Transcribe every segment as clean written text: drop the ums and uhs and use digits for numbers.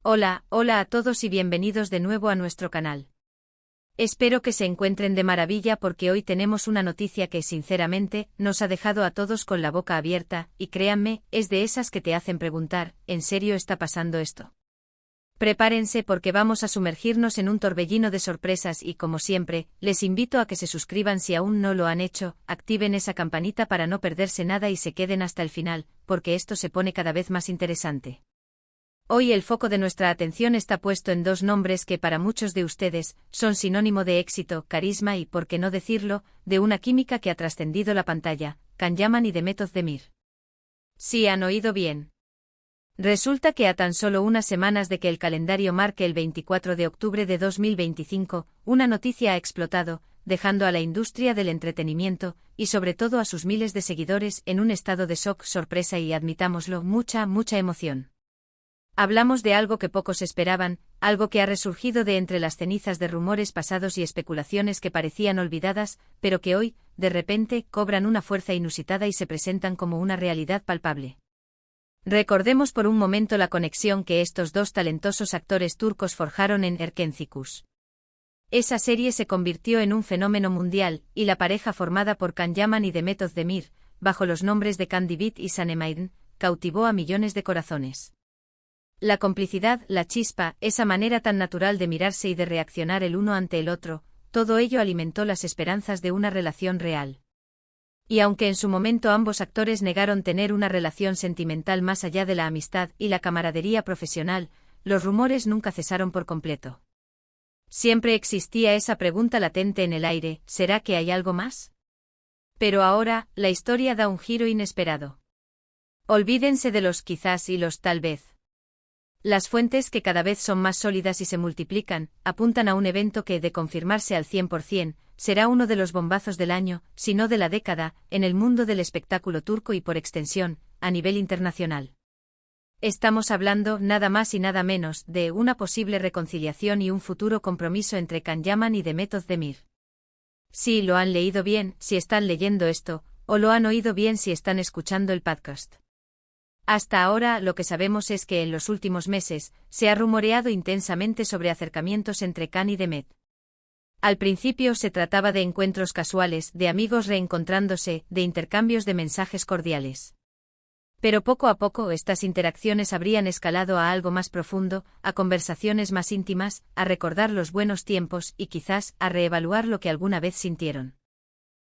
Hola, hola a todos y bienvenidos de nuevo a nuestro canal. Espero que se encuentren de maravilla porque hoy tenemos una noticia que, sinceramente, nos ha dejado a todos con la boca abierta, y créanme, es de esas que te hacen preguntar, ¿en serio está pasando esto? Prepárense porque vamos a sumergirnos en un torbellino de sorpresas y, como siempre, les invito a que se suscriban si aún no lo han hecho, activen esa campanita para no perderse nada y se queden hasta el final, porque esto se pone cada vez más interesante. Hoy el foco de nuestra atención está puesto en dos nombres que para muchos de ustedes son sinónimo de éxito, carisma y, por qué no decirlo, de una química que ha trascendido la pantalla, Can Yaman y Demet Özdemir. Sí, han oído bien. Resulta que a tan solo unas semanas de que el calendario marque el 24 de octubre de 2025, una noticia ha explotado, dejando a la industria del entretenimiento, y sobre todo a sus miles de seguidores, en un estado de shock, sorpresa y, admitámoslo, mucha emoción. Hablamos de algo que pocos esperaban, algo que ha resurgido de entre las cenizas de rumores pasados y especulaciones que parecían olvidadas, pero que hoy, de repente, cobran una fuerza inusitada y se presentan como una realidad palpable. Recordemos por un momento la conexión que estos dos talentosos actores turcos forjaron en Erkencikus. Esa serie se convirtió en un fenómeno mundial, y la pareja formada por Can Yaman y Demet Özdemir, bajo los nombres de Can Divit y Sanem, cautivó a millones de corazones. La complicidad, la chispa, esa manera tan natural de mirarse y de reaccionar el uno ante el otro, todo ello alimentó las esperanzas de una relación real. Y aunque en su momento ambos actores negaron tener una relación sentimental más allá de la amistad y la camaradería profesional, los rumores nunca cesaron por completo. Siempre existía esa pregunta latente en el aire, ¿será que hay algo más? Pero ahora, la historia da un giro inesperado. Olvídense de los quizás y los tal vez. Las fuentes, que cada vez son más sólidas y se multiplican, apuntan a un evento que, de confirmarse al 100%, será uno de los bombazos del año, si no de la década, en el mundo del espectáculo turco y por extensión, a nivel internacional. Estamos hablando, nada más y nada menos, de una posible reconciliación y un futuro compromiso entre Can Yaman y Demet Özdemir. Sí, lo han leído bien, si están leyendo esto, o lo han oído bien si están escuchando el podcast. Hasta ahora, lo que sabemos es que en los últimos meses, se ha rumoreado intensamente sobre acercamientos entre Can y Demet. Al principio se trataba de encuentros casuales, de amigos reencontrándose, de intercambios de mensajes cordiales. Pero poco a poco estas interacciones habrían escalado a algo más profundo, a conversaciones más íntimas, a recordar los buenos tiempos y quizás a reevaluar lo que alguna vez sintieron.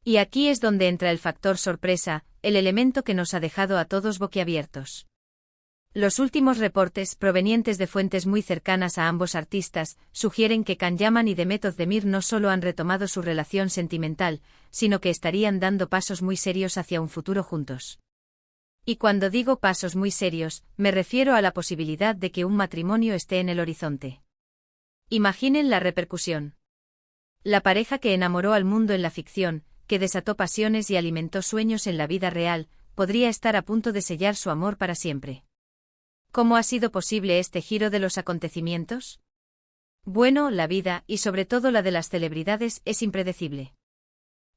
Y aquí es donde entra el factor sorpresa, el elemento que nos ha dejado a todos boquiabiertos. Los últimos reportes, provenientes de fuentes muy cercanas a ambos artistas, sugieren que Can Yaman y Demet Özdemir no solo han retomado su relación sentimental, sino que estarían dando pasos muy serios hacia un futuro juntos. Y cuando digo pasos muy serios, me refiero a la posibilidad de que un matrimonio esté en el horizonte. Imaginen la repercusión. La pareja que enamoró al mundo en la ficción, que desató pasiones y alimentó sueños en la vida real, podría estar a punto de sellar su amor para siempre. ¿Cómo ha sido posible este giro de los acontecimientos? Bueno, la vida, y sobre todo la de las celebridades, es impredecible.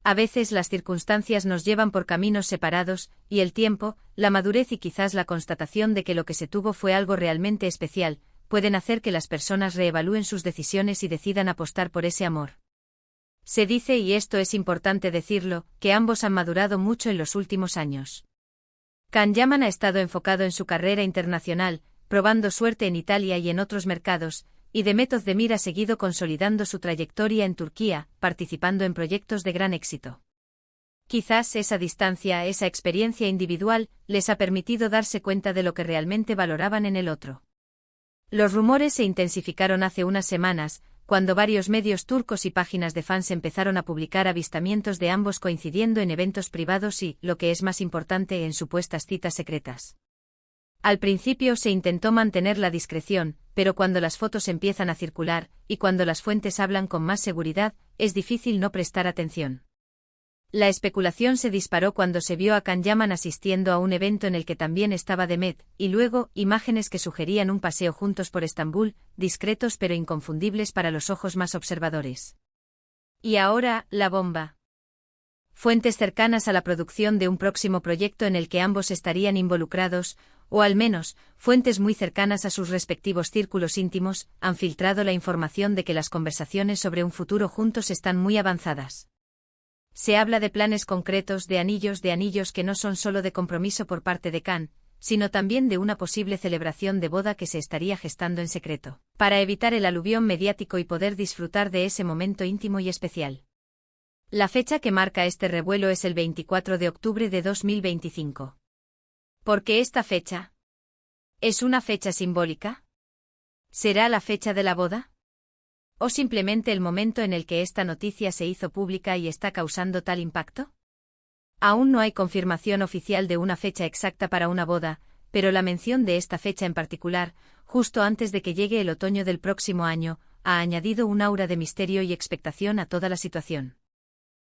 A veces las circunstancias nos llevan por caminos separados, y el tiempo, la madurez y quizás la constatación de que lo que se tuvo fue algo realmente especial, pueden hacer que las personas reevalúen sus decisiones y decidan apostar por ese amor. Se dice, y esto es importante decirlo, que ambos han madurado mucho en los últimos años. Can Yaman ha estado enfocado en su carrera internacional, probando suerte en Italia y en otros mercados, y Demet Özdemir ha seguido consolidando su trayectoria en Turquía, participando en proyectos de gran éxito. Quizás esa distancia, esa experiencia individual, les ha permitido darse cuenta de lo que realmente valoraban en el otro. Los rumores se intensificaron hace unas semanas, cuando varios medios turcos y páginas de fans empezaron a publicar avistamientos de ambos coincidiendo en eventos privados y, lo que es más importante, en supuestas citas secretas. Al principio se intentó mantener la discreción, pero cuando las fotos empiezan a circular, y cuando las fuentes hablan con más seguridad, es difícil no prestar atención. La especulación se disparó cuando se vio a Can Yaman asistiendo a un evento en el que también estaba Demet, y luego, imágenes que sugerían un paseo juntos por Estambul, discretos pero inconfundibles para los ojos más observadores. Y ahora, la bomba. Fuentes cercanas a la producción de un próximo proyecto en el que ambos estarían involucrados, o al menos, fuentes muy cercanas a sus respectivos círculos íntimos, han filtrado la información de que las conversaciones sobre un futuro juntos están muy avanzadas. Se habla de planes concretos de anillos que no son solo de compromiso por parte de Khan, sino también de una posible celebración de boda que se estaría gestando en secreto, para evitar el aluvión mediático y poder disfrutar de ese momento íntimo y especial. La fecha que marca este revuelo es el 24 de octubre de 2025. ¿Por qué esta fecha? ¿Es una fecha simbólica? ¿Será la fecha de la boda? ¿O simplemente el momento en el que esta noticia se hizo pública y está causando tal impacto? Aún no hay confirmación oficial de una fecha exacta para una boda, pero la mención de esta fecha en particular, justo antes de que llegue el otoño del próximo año, ha añadido un aura de misterio y expectación a toda la situación.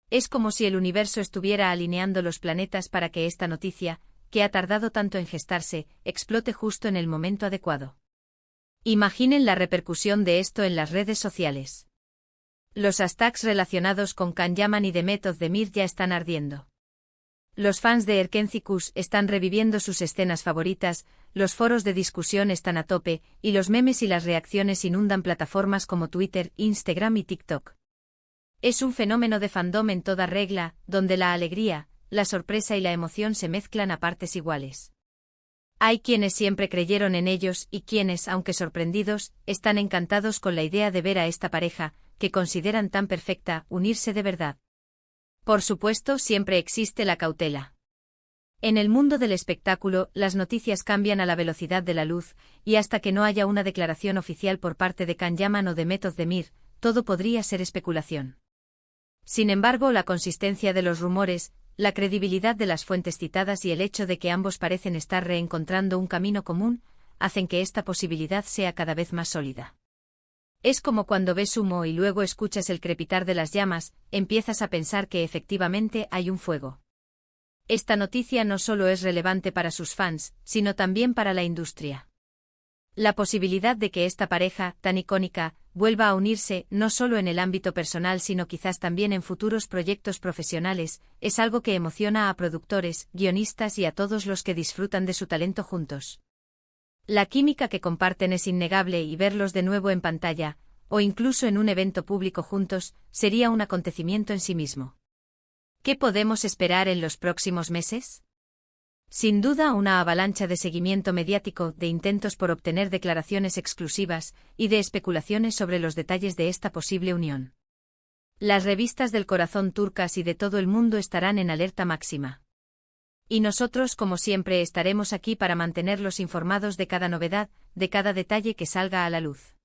Es como si el universo estuviera alineando los planetas para que esta noticia, que ha tardado tanto en gestarse, explote justo en el momento adecuado. Imaginen la repercusión de esto en las redes sociales. Los hashtags relacionados con Can Yaman y Demet Özdemir ya están ardiendo. Los fans de Erkenci Kuş están reviviendo sus escenas favoritas, los foros de discusión están a tope, y los memes y las reacciones inundan plataformas como Twitter, Instagram y TikTok. Es un fenómeno de fandom en toda regla, donde la alegría, la sorpresa y la emoción se mezclan a partes iguales. Hay quienes siempre creyeron en ellos y quienes, aunque sorprendidos, están encantados con la idea de ver a esta pareja, que consideran tan perfecta, unirse de verdad. Por supuesto, siempre existe la cautela. En el mundo del espectáculo, las noticias cambian a la velocidad de la luz, y hasta que no haya una declaración oficial por parte de Can Yaman o Demet Özdemir, todo podría ser especulación. Sin embargo, la consistencia de los rumores, la credibilidad de las fuentes citadas y el hecho de que ambos parecen estar reencontrando un camino común, hacen que esta posibilidad sea cada vez más sólida. Es como cuando ves humo y luego escuchas el crepitar de las llamas, empiezas a pensar que efectivamente hay un fuego. Esta noticia no solo es relevante para sus fans, sino también para la industria. La posibilidad de que esta pareja, tan icónica, vuelva a unirse, no solo en el ámbito personal sino quizás también en futuros proyectos profesionales, es algo que emociona a productores, guionistas y a todos los que disfrutan de su talento juntos. La química que comparten es innegable y verlos de nuevo en pantalla, o incluso en un evento público juntos, sería un acontecimiento en sí mismo. ¿Qué podemos esperar en los próximos meses? Sin duda una avalancha de seguimiento mediático, de intentos por obtener declaraciones exclusivas, y de especulaciones sobre los detalles de esta posible unión. Las revistas del corazón turcas y de todo el mundo estarán en alerta máxima. Y nosotros, como siempre, estaremos aquí para mantenerlos informados de cada novedad, de cada detalle que salga a la luz.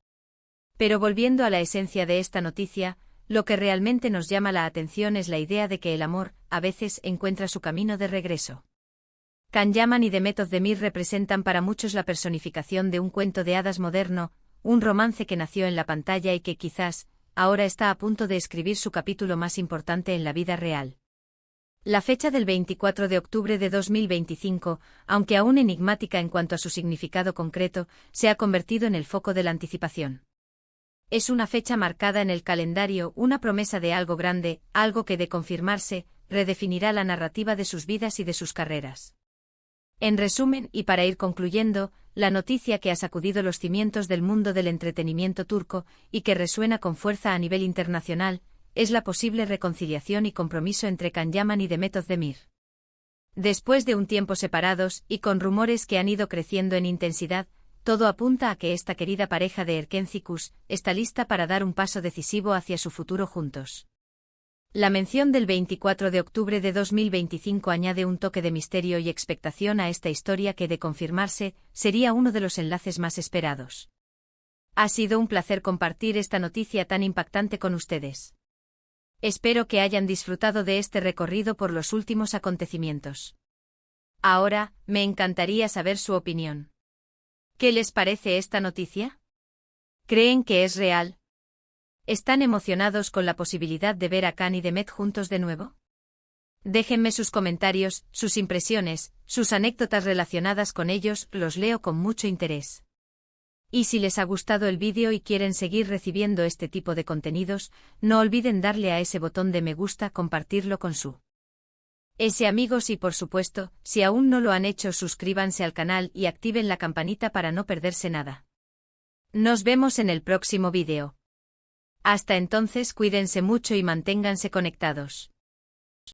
Pero volviendo a la esencia de esta noticia, lo que realmente nos llama la atención es la idea de que el amor, a veces, encuentra su camino de regreso. Can Yaman y Demet Özdemir representan para muchos la personificación de un cuento de hadas moderno, un romance que nació en la pantalla y que quizás, ahora está a punto de escribir su capítulo más importante en la vida real. La fecha del 24 de octubre de 2025, aunque aún enigmática en cuanto a su significado concreto, se ha convertido en el foco de la anticipación. Es una fecha marcada en el calendario, una promesa de algo grande, algo que de confirmarse, redefinirá la narrativa de sus vidas y de sus carreras. En resumen, y para ir concluyendo, la noticia que ha sacudido los cimientos del mundo del entretenimiento turco, y que resuena con fuerza a nivel internacional, es la posible reconciliación y compromiso entre Can Yaman y Demet Özdemir. Después de un tiempo separados, y con rumores que han ido creciendo en intensidad, todo apunta a que esta querida pareja de Erkenci Kuş está lista para dar un paso decisivo hacia su futuro juntos. La mención del 24 de octubre de 2025 añade un toque de misterio y expectación a esta historia que, de confirmarse, sería uno de los enlaces más esperados. Ha sido un placer compartir esta noticia tan impactante con ustedes. Espero que hayan disfrutado de este recorrido por los últimos acontecimientos. Ahora, me encantaría saber su opinión. ¿Qué les parece esta noticia? ¿Creen que es real? ¿Están emocionados con la posibilidad de ver a Can y Demet juntos de nuevo? Déjenme sus comentarios, sus impresiones, sus anécdotas relacionadas con ellos, los leo con mucho interés. Y si les ha gustado el vídeo y quieren seguir recibiendo este tipo de contenidos, no olviden darle a ese botón de me gusta, compartirlo con su Amigos y por supuesto, si aún no lo han hecho suscríbanse al canal y activen la campanita para no perderse nada. Nos vemos en el próximo vídeo. Hasta entonces cuídense mucho y manténganse conectados.